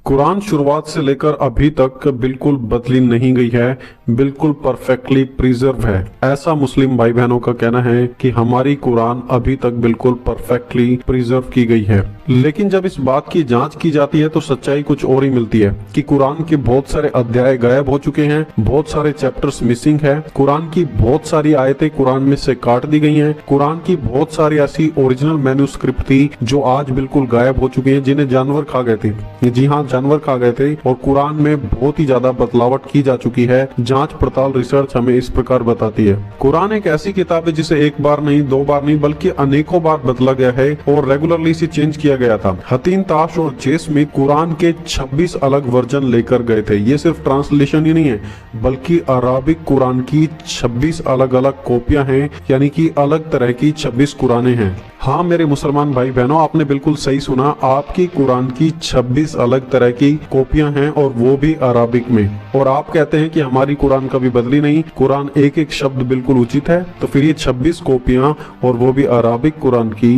कुरान शुरुआत से लेकर अभी तक बिल्कुल बदली नहीं गई है, बिल्कुल परफेक्टली प्रिजर्व है। ऐसा मुस्लिम भाई बहनों का कहना है कि हमारी कुरान अभी तक बिल्कुल परफेक्टली प्रिजर्व की गई है। लेकिन जब इस बात की जांच की जाती है तो सच्चाई कुछ और ही मिलती है कि कुरान के बहुत सारे अध्याय गायब हो चुके हैं, बहुत सारे चैप्टर्स मिसिंग है, कुरान की बहुत सारी आयतें कुरान में से काट दी गई हैं, कुरान की बहुत सारी ऐसी ओरिजिनल मैन्युस्क्रिप्ट थी जो आज बिल्कुल गायब हो चुकी हैं, जिन्हें जानवर खा गए थे। जी हाँ, जानवर खा गए थे। और कुरान में बहुत ही ज्यादा बदलावट की जा चुकी है। जांच पड़ताल रिसर्च हमें इस प्रकार बताती है। कुरान एक ऐसी किताब है जिसे एक बार नहीं, दो बार नहीं, बल्कि अनेकों बार बदला गया है और रेगुलरली इसे चेंज किया गया था। हतीन ताश और जे स्मिथ कुरान के 26 अलग वर्जन लेकर गए थे। ये सिर्फ ट्रांसलेशन ही नहीं है, बल्कि अराबिक कुरान की 26 अलग अलग कॉपियां हैं, यानी कि अलग तरह की 26 कुरानें हैं। हाँ मेरे मुसलमान भाई बहनों, आपने बिल्कुल सही सुना, आपकी कुरान की 26 अलग तरह की कॉपियां हैं और वो भी अराबिक में। और आप कहते हैं कि हमारी कुरान कभी बदली नहीं, कुरान एक एक शब्द बिल्कुल उचित है। तो फिर ये 26 कॉपियां और वो भी अराबिक कुरान की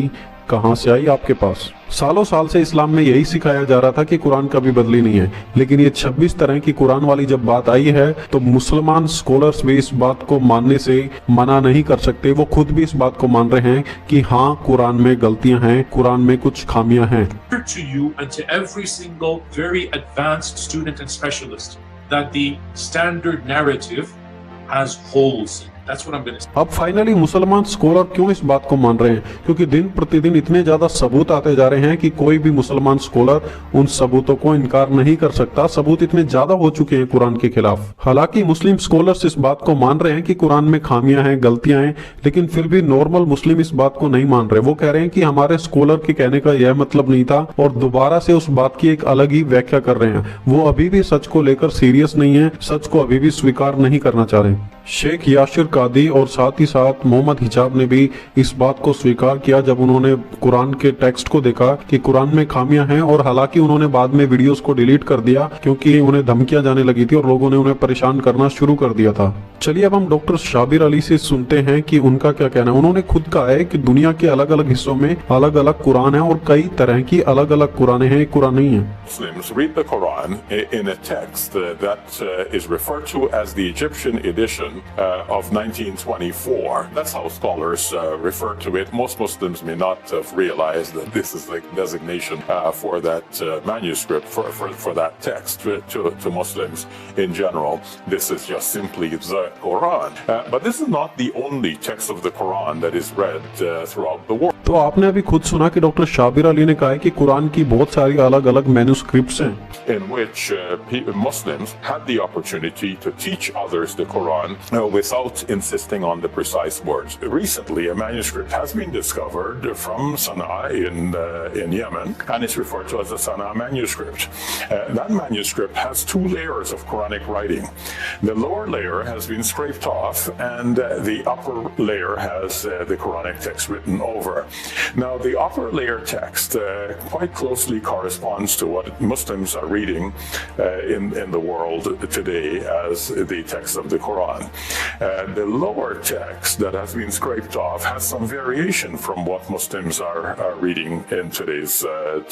कहां से आई आपके पास? सालों साल से इस्लाम में यही सिखाया जा रहा था कि कुरान कभी बदली नहीं है, लेकिन ये 26 तरह की कुरान वाली जब बात आई है तो मुसलमान स्कॉलर्स भी इस बात को मानने से मना नहीं कर सकते। वो खुद भी इस बात को मान रहे हैं कि हाँ, कुरान में गलतियां हैं, कुरान में कुछ खामियां हैं। To you and to every single very advanced student and specialist that the standard narrative has holes. That's what I'm going to say. अब फाइनली मुसलमान स्कॉलर क्यों इस बात को मान रहे हैं? क्योंकि दिन प्रतिदिन इतने ज्यादा सबूत आते जा रहे हैं कि कोई भी मुसलमान स्कॉलर उन सबूतों को इनकार नहीं कर सकता। सबूत इतने ज्यादा हो चुके हैं कुरान के खिलाफ। हालांकि मुस्लिम स्कॉलर्स इस बात को मान रहे हैं कि कुरान में खामियां हैं, गलतियां हैं, लेकिन फिर भी नॉर्मल मुस्लिम इस बात को नहीं मान रहे। वो कह रहे हैं कि हमारे स्कॉलर के कहने का यह मतलब नहीं था और दोबारा से उस बात की एक अलग ही व्याख्या कर रहे हैं। वो अभी भी सच को लेकर सीरियस नहीं है, सच को अभी भी स्वीकार नहीं करना चाह रहे। शेख यासिर कादी और साथ ही साथ मोहम्मद हिजाब ने भी इस बात को स्वीकार किया जब उन्होंने कुरान के टेक्स्ट को देखा कि कुरान में खामियां हैं। और हालांकि उन्होंने बाद में वीडियोस को डिलीट कर दिया क्योंकि उन्हें धमकियां जाने लगी थी और लोगों ने उन्हें परेशान करना शुरू कर दिया था। चलिए अब हम डॉक्टर शाबिर अली से सुनते हैं कि उनका क्या कहना है। उन्होंने खुद कहा है कि दुनिया के अलग अलग हिस्सों में अलग अलग कुरान है और कई तरह की अलग अलग कुरानें हैं, कुरान नहीं है। Muslims read the Quran in a text that is referred to as the Egyptian edition of 1924. That's how scholars refer to it. Most Muslims may not have realized that this is the designation for that manuscript, for that text. To Muslims in general, this is just simply the Quran. But this is not the only text of the Quran that is read throughout the world. तो आपने अभी खुद सुना कि doctor Shabir Ali ने कहा है कि कुरान की बहुत सारी अलग अलग मैन्युस्क्रिप्ट्स हैं in which Muslims had the opportunity to teach others the Quran without insisting on the precise words. Recently, a manuscript has been discovered from Sana'a in Yemen, and it's referred to as the Sana'a manuscript. That manuscript has 2 layers of Quranic writing. The lower layer has been scraped off, and the upper layer has the Quranic text written over. Now, the upper layer text quite closely corresponds to what Muslims are reading in the world today as the text of the Quran. The lower text that has been scraped off has some variation from what Muslims are reading in today's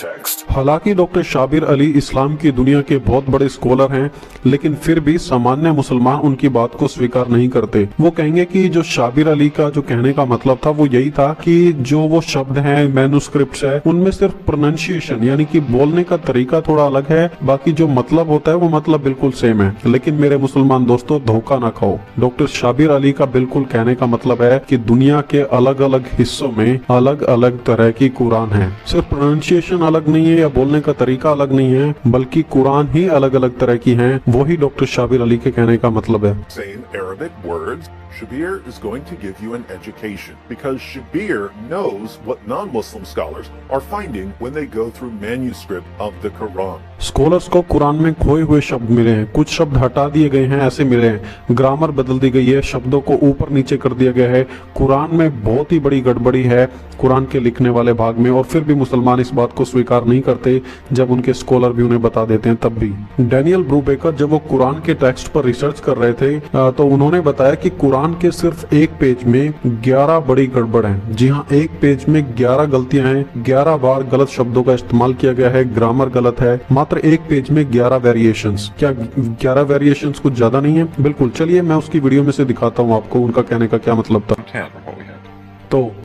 text. हालांकि doctor Shabir Ali इस्लाम की दुनिया के बहुत बड़े scholar हैं, लेकिन फिर भी सामान्य मुसलमान उनकी बात को स्वीकार नहीं करते। वो कहेंगे कि जो शाबिर अली का जो कहने का मतलब था वो यही था कि जो वो शब्द हैं, मैन्युस्क्रिप्ट्स है, उनमें सिर्फ प्रोनाउंसिएशन यानी कि बोलने का तरीका थोड़ा अलग है, बाकी जो मतलब होता है वो मतलब बिल्कुल सेम है। लेकिन मेरे मुसलमान दोस्तों, धोखा ना खाओ। डॉक्टर शाबिर अली का बिल्कुल कहने का मतलब है कि दुनिया के अलग अलग हिस्सों में अलग अलग तरह की कुरान है। सिर्फ प्रोनाउंसिएशन अलग नहीं है या बोलने का तरीका अलग नहीं है, बल्कि कुरान ही अलग अलग तरह की है। वही डॉक्टर शाबिर अली के कहने का मतलब है। Same Arabic words. Shabir is going to give you an education because Shabir knows what non-Muslim scholars are finding when they go through manuscript of the Quran. Scholars को कुरान में खोए हुए शब्द मिले हैं, कुछ शब्द हटा दिए गए हैं, ऐसे मिले हैं। ग्रामर बदल दी गई है, शब्दों को ऊपर नीचे कर दिया गया है। कुरान में बहुत ही बड़ी गड़बड़ी है कुरान के लिखने वाले भाग में, और फिर भी मुसलमान इस बात को स्वीकार नहीं करते जब उनके स्कॉलर भी उन्हें बता देते हैं तब भी। डैनियल ब्रूबेकर जब वो कुरान के टेक्स्ट पर रिसर्च कर रहे थे तो उन्होंने बताया कि कुरान के सिर्फ एक पेज में 11 बड़ी गड़बड़ है। जी हाँ, एक पेज में 11 गलतियां हैं, 11 बार गलत शब्दों का इस्तेमाल किया गया है, ग्रामर गलत है। मात्र मात्र एक पेज में 11 वेरिएशंस। क्या 11 वेरिएशंस कुछ ज्यादा नहीं है? बिल्कुल, चलिए मैं उसकी वीडियो में से दिखाता हूँ आपको उनका कहने का क्या मतलब था। 10 from what we had.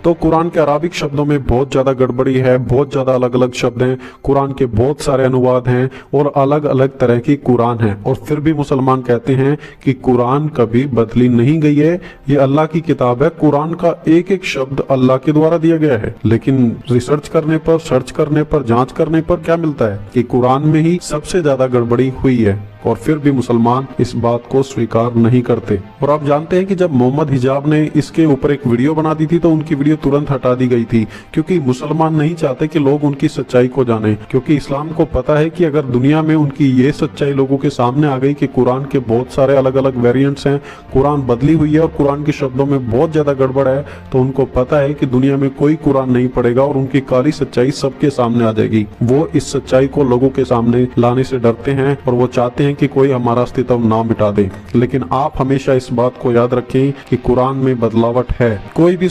तो कुरान के अराबिक शब्दों में बहुत ज्यादा गड़बड़ी है, बहुत ज्यादा अलग अलग शब्द हैं, कुरान के बहुत सारे अनुवाद हैं और अलग अलग तरह की कुरान है, और फिर भी मुसलमान कहते हैं कि कुरान कभी बदली नहीं गई है, ये अल्लाह की किताब है, कुरान का एक एक शब्द अल्लाह के द्वारा दिया गया है। लेकिन रिसर्च करने पर, सर्च करने पर, जांच करने पर क्या मिलता है कि कुरान में ही सबसे ज्यादा गड़बड़ी हुई है, और फिर भी मुसलमान इस बात को स्वीकार नहीं करते। और आप जानते हैं कि जब मोहम्मद हिजाब ने इसके ऊपर एक वीडियो बना दी थी तो उनकी वीडियो तुरंत हटा दी गई थी, क्योंकि मुसलमान नहीं चाहते कि लोग उनकी सच्चाई को जाने, क्योंकि इस्लाम को पता है कि अगर दुनिया में उनकी ये सच्चाई लोगों के सामने आ गई कि कुरान के बहुत सारे अलग अलग वेरिएंट्स हैं, कुरान बदली हुई है और कुरान के शब्दों में बहुत ज्यादा गड़बड़ है, तो उनको पता है कि दुनिया में कोई कुरान नहीं पढ़ेगा और उनकी काली सच्चाई सबके सामने आ जाएगी। वो इस सच्चाई को लोगों के सामने लाने से डरते हैं और वो चाहते हैं कि कोई हमारा अस्तित्व ना मिटा दे। लेकिन आप हमेशा इस बात को याद रखें कि कुरान में बदलावट है। कोई भी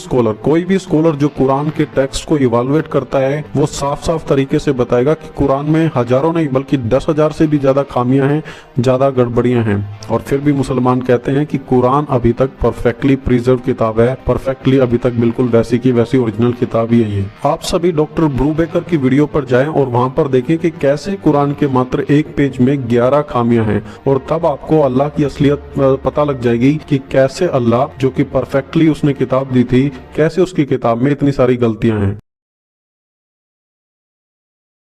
स्कॉलर जो कुरान के टेक्स्ट को इवैल्यूएट करता है वो साफ साफ तरीके से बताएगा कि कुरान में हजारों नहीं बल्कि 10,000 से भी ज्यादा खामियां हैं, ज्यादा गड़बड़ियां हैं, और फिर भी मुसलमान कहते हैं कि कुरान अभी तक परफेक्टली प्रिजर्व किताब है, परफेक्टली अभी तक बिल्कुल वैसी की वैसी ओरिजिनल किताब ही है ये। आप सभी डॉक्टर ब्रूबेकर की वीडियो पर जाएं और वहां पर देखें कि कैसे कुरान के मात्र एक पेज में 11 खामियां हैं, और तब आपको अल्लाह की असलियत पता लग जाएगी कि कैसे अल्लाह, जो कि परफेक्टली उसने किताब दी थी, कैसे उसकी किताब में इतनी सारी गलतियां हैं।